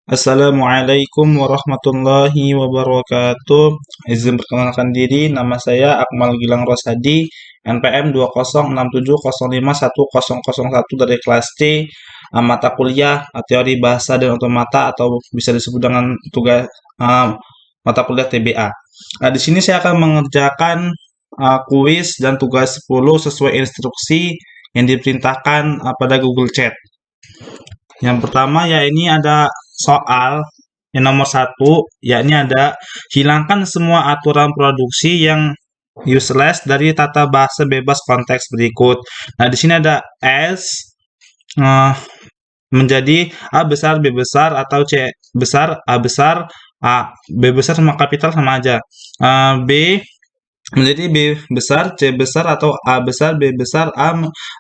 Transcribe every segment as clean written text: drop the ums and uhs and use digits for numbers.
Assalamualaikum warahmatullahi wabarakatuh. Izin perkenalkan diri, nama saya Akmal Gilang Rosadi, NPM 2067051001 dari kelas C, mata kuliah Teori Bahasa dan Otomata atau bisa disebut dengan tugas mata kuliah TBA. Di sini saya akan mengerjakan kuis dan tugas 10 sesuai instruksi yang diperintahkan pada Google Chat. Yang pertama ya ini ada soal yang nomor satu, yakni ada hilangkan semua aturan produksi yang useless dari tata bahasa bebas konteks berikut. Nah, di sini ada S eh, menjadi A besar, B besar, atau C besar, A besar, B besar sama kapital sama aja. B menjadi B besar, C besar, atau A besar, B besar,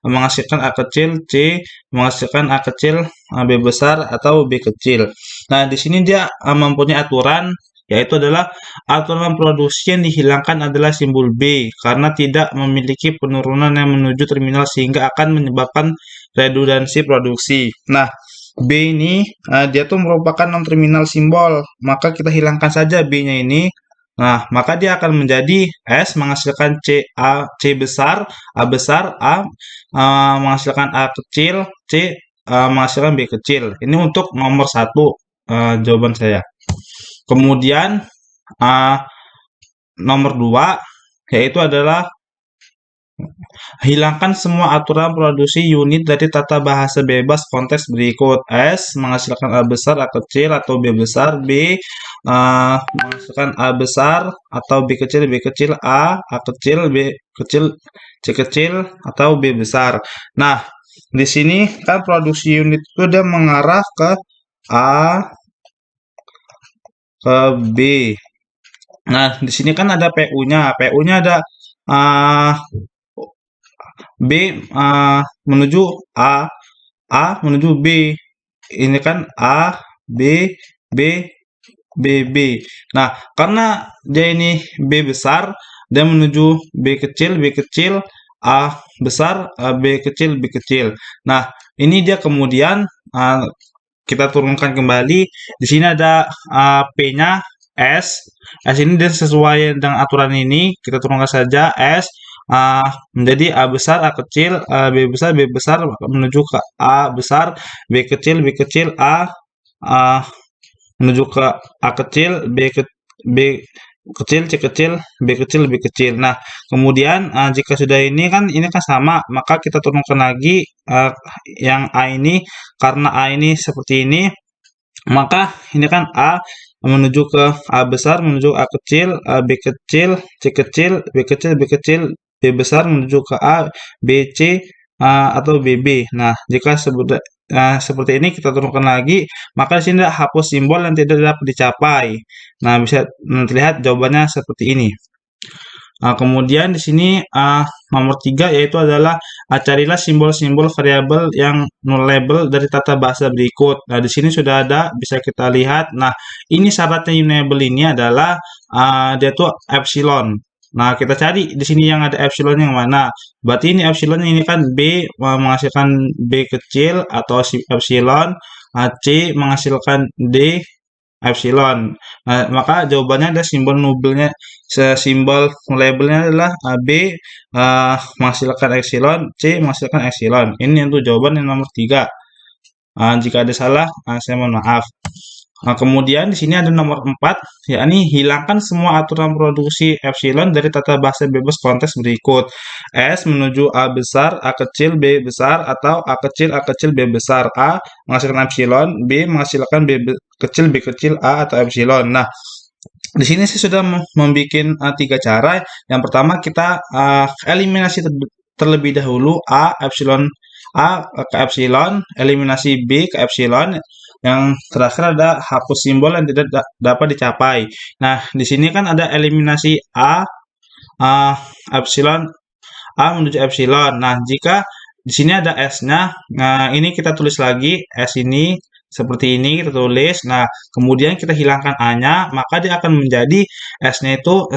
menghasilkan A kecil, C menghasilkan A kecil, B besar, atau B kecil. Nah, di sini dia mempunyai aturan, yaitu adalah aturan produksi yang dihilangkan adalah simbol B, karena tidak memiliki penurunan yang menuju terminal sehingga akan menyebabkan redundansi produksi. Nah, B ini dia tuh merupakan non terminal simbol, maka kita hilangkan saja B-nya ini. Nah, maka dia akan menjadi S menghasilkan C besar, A besar, menghasilkan A kecil, C menghasilkan B kecil. Ini untuk nomor satu jawaban saya. Kemudian uh, nomor dua yaitu adalah hilangkan semua aturan produksi unit dari tata bahasa bebas konteks berikut. S menghasilkan A besar, A kecil, atau B besar. B menghasilkan A besar atau B kecil, B kecil, A kecil, B kecil, C kecil, atau B besar. Nah, di sini kan produksi unit itu dia mengarah ke A, ke B. Nah, di sini kan ada PU-nya. PU-nya ada uh, B menuju A menuju B. Ini kan A, B, B, B, B. Nah, karena dia ini B besar, dia menuju B kecil, A besar, B kecil, B kecil. Nah, ini dia kemudian kita turunkan kembali. Di sini ada P-nya S. S ini dia sesuai dengan aturan ini. Kita turunkan saja S menjadi A besar, A kecil, B besar menuju ke A besar, B kecil, A menuju ke A kecil, B kecil, C kecil, B kecil, B kecil. Nah, kemudian jika sudah ini kan sama, maka kita turunkan lagi yang A ini, karena A ini seperti ini, maka ini kan A menuju ke A besar, menuju A kecil, B kecil, C kecil, B kecil, B kecil, B besar menuju ke A, B, C, atau BB. Nah, jika seperti ini kita turunkan lagi, maka di sini ada hapus simbol yang tidak dapat dicapai. Nah, bisa terlihat jawabannya seperti ini. Kemudian di sini nomor 3 yaitu adalah carilah simbol-simbol variabel yang nullable dari tata bahasa berikut. Nah, di sini sudah ada, bisa kita lihat. Nah, ini syaratnya nullable ini adalah dia tuh epsilon. Nah, kita cari di sini yang ada epsilon yang mana. Berarti ini epsilon ini kan B menghasilkan B kecil atau si epsilon, C menghasilkan D epsilon. Nah, maka jawabannya ada simbol nubelnya, simbol labelnya adalah B menghasilkan epsilon, C menghasilkan epsilon. Ini untuk jawaban yang nomor 3. Jika ada salah, saya mohon maaf. Kemudian di sini ada nomor 4, yakni hilangkan semua aturan produksi epsilon dari tata bahasa bebas konteks berikut. S menuju A besar, A kecil, B besar, atau A kecil, B besar. A menghasilkan epsilon, B menghasilkan kecil, B kecil, A atau epsilon. Nah, di sini saya sudah membuat 3 cara. Yang pertama kita eliminasi terlebih dahulu A ke epsilon, eliminasi B ke epsilon. Yang terakhir ada hapus simbol yang tidak dapat dicapai. Nah, di sini kan ada eliminasi uh, epsilon, A menuju epsilon. Nah, jika di sini ada S-nya, nah ini kita tulis lagi, S ini seperti ini kita tulis. Nah, kemudian kita hilangkan A-nya, maka dia akan menjadi S-nya itu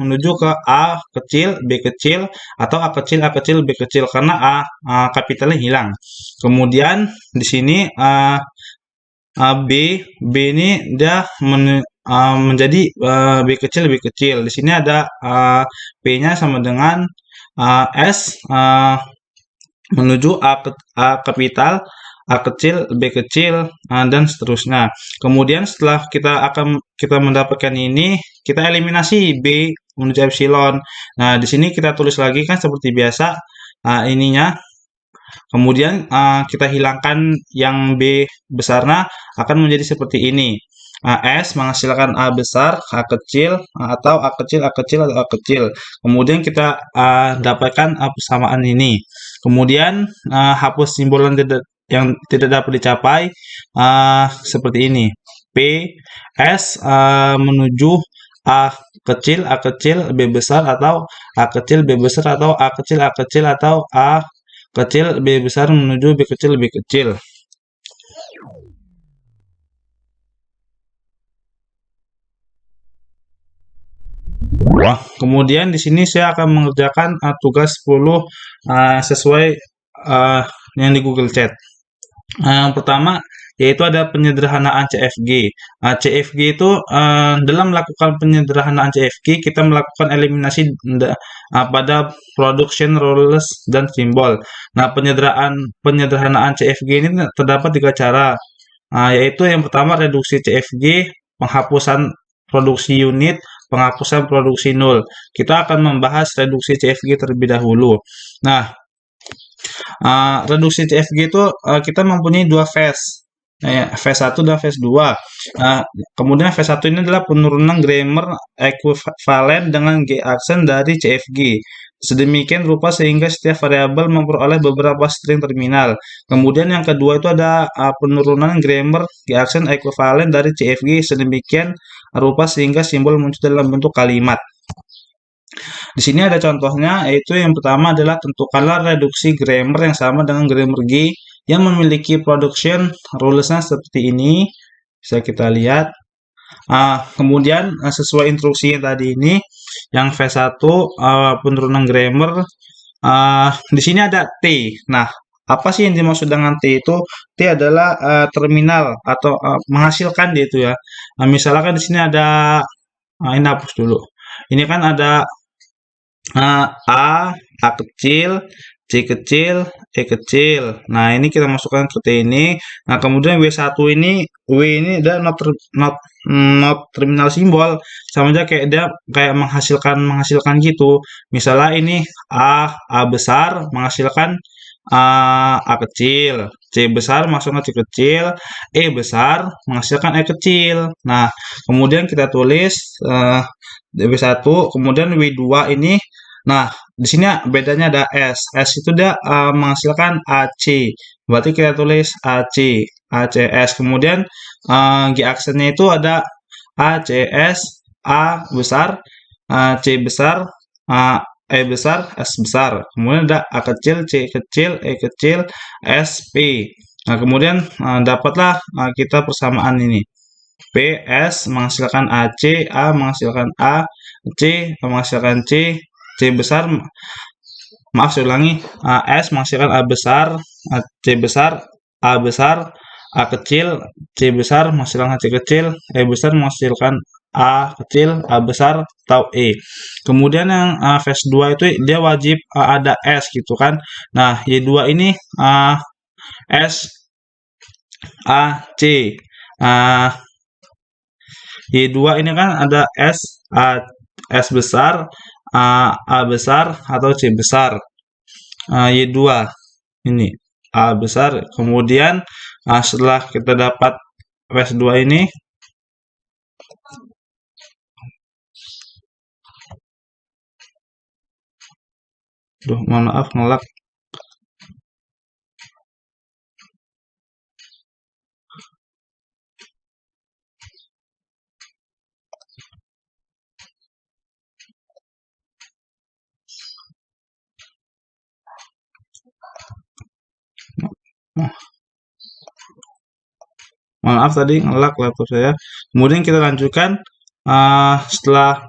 menuju ke A kecil, B kecil, atau A kecil, B kecil, karena A kapitalnya hilang. Kemudian di sini B, B ini dia menjadi B kecil lebih kecil. Di sini ada P-nya sama dengan S menuju A kapital, A kecil, B kecil, dan seterusnya. Kemudian setelah kita mendapatkan ini, kita eliminasi B menuju epsilon. Nah, di sini kita tulis lagi kan seperti biasa ininya. Kemudian kita hilangkan yang B besarnya akan menjadi seperti ini. S menghasilkan A besar, A kecil, atau A kecil, A kecil, atau A kecil. Kemudian kita dapatkan persamaan ini. Kemudian hapus simbol yang tidak dapat dicapai seperti ini. P, S menuju A kecil, B besar, atau A kecil, B besar, atau A kecil, A kecil, atau A kecil, B besar menuju B kecil, lebih kecil. Wah, kemudian di sini saya akan mengerjakan tugas 10 sesuai uh, yang di Google Chat. Yang pertama yaitu ada penyederhanaan CFG. CFG itu dalam melakukan penyederhanaan CFG kita melakukan eliminasi pada production roles dan simbol. Nah, penyederhanaan CFG ini terdapat 3 cara. Yaitu yang pertama reduksi CFG, penghapusan produksi unit, penghapusan produksi nol. Kita akan membahas reduksi CFG terlebih dahulu. Nah, reduksi CFG itu kita mempunyai 2 phase. Phase 1 dan phase 2. Kemudian phase 1 ini adalah penurunan grammar ekuivalen dengan G aksen dari CFG. Sedemikian rupa sehingga setiap variabel memperoleh beberapa string terminal. Kemudian yang kedua itu ada penurunan grammar G aksen ekuivalen dari CFG sedemikian rupa sehingga simbol muncul dalam bentuk kalimat. Di sini ada contohnya, yaitu yang pertama adalah tentukanlah reduksi grammar yang sama dengan grammar G yang memiliki production rules-nya seperti ini. Bisa kita lihat. Kemudian sesuai instruksi yang tadi ini, yang V1 penurunan grammar, di sini ada T. Nah, apa sih yang dimaksud dengan T itu? T adalah terminal atau menghasilkan dia itu ya. Misalkan di sini ada, ini hapus dulu. Ini kan ada A kecil, C kecil, E kecil. Nah, ini kita masukkan ke T ini. Nah, kemudian W1 ini, W ini ada not terminal simbol. Sama aja kayak dia kayak menghasilkan gitu. Misalnya ini A besar menghasilkan A kecil, C besar menghasilkan C kecil, E besar menghasilkan E kecil. Nah, kemudian kita tulis W1, kemudian W2 ini. Nah, di sini bedanya ada S. S itu dia menghasilkan AC. Berarti kita tulis AC, ACS. Kemudian G aksennya itu ada ACS, A besar, C besar, E besar, S besar. Kemudian ada A kecil, C kecil, E kecil, S, P. Nah, kemudian dapatlah kita persamaan ini. P, S menghasilkan AC, A menghasilkan A, C menghasilkan C, C besar, maaf saya ulangi, S menghasilkan A besar, C besar, A besar, A kecil, C besar menghasilkan C kecil, E besar menghasilkan A kecil, A besar, atau E. Kemudian yang phase 2 itu dia wajib ada S gitu kan. Nah, Y2 ini S, A, C. Y2 ini kan ada S, S besar, A besar, atau C besar. Y2 ini A besar. Kemudian setelah kita dapat phase 2 ini, mohon maaf ngelak. Maaf tadi ngelak laptop saya. Kemudian kita lanjutkan setelah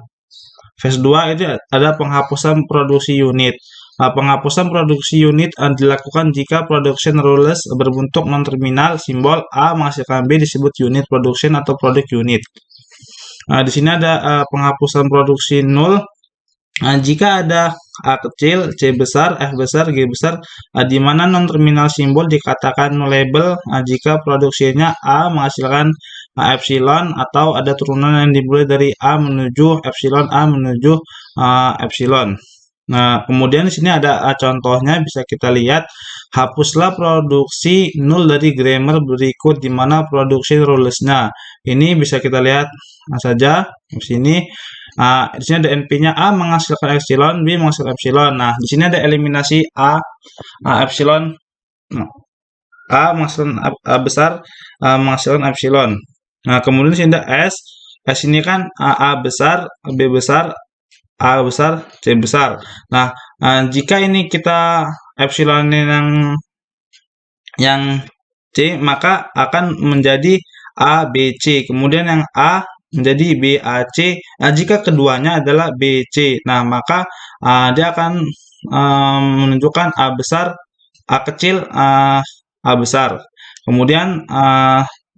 phase 2 itu ada penghapusan produksi unit. Penghapusan produksi unit dilakukan jika production rules berbentuk non-terminal. Simbol A menghasilkan B disebut unit production atau product unit. Di sini ada penghapusan produksi nol. Jika ada A kecil, C besar, F besar, G besar, di mana non-terminal simbol dikatakan nullable jika produksinya A menghasilkan epsilon atau ada turunan yang dimulai dari A menuju epsilon, A menuju epsilon. Nah, kemudian di sini ada contohnya bisa kita lihat. Hapuslah produksi nol dari grammar berikut di mana produksi rules-nya. Ini bisa kita lihat saja di sini. Di sini ada NP-nya A menghasilkan epsilon, B menghasilkan epsilon. Nah, di sini ada eliminasi epsilon. Nah, A menghasilkan A besar, menghasilkan epsilon. Nah, kemudian di sini ada S. S ini kan A besar, B besar, A besar, C besar. Nah, jika ini kita epsilon yang C, maka akan menjadi A, B, C. Kemudian yang A menjadi B, A, C. Nah, jika keduanya adalah B, C. Nah, maka dia akan menunjukkan A besar, A kecil, A besar. Kemudian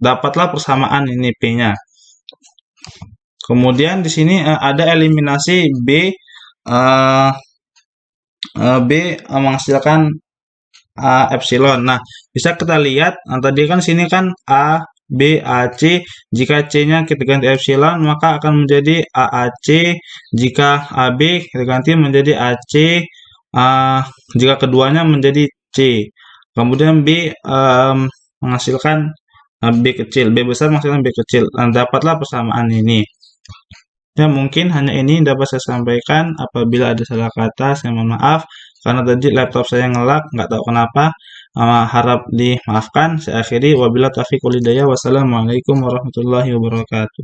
dapatlah persamaan ini P-nya. Kemudian di sini ada eliminasi B. B menghasilkan epsilon. Nah, bisa kita lihat, tadi kan sini kan A, B, A, C. Jika C-nya kita ganti epsilon, maka akan menjadi AAC. Jika AB kita ganti menjadi AC. Jika keduanya menjadi C. Kemudian B menghasilkan B kecil, B besar menghasilkan B kecil. Nah, dapatlah persamaan ini. Ya, mungkin hanya ini dapat saya sampaikan. Apabila ada salah kata, saya mohon maaf. Karena tadi laptop saya ngelak, nggak tahu kenapa. Harap dimaafkan. Saya akhiri. Wabillahi taufiq wal hidayah. Wassalamualaikum warahmatullahi wabarakatuh.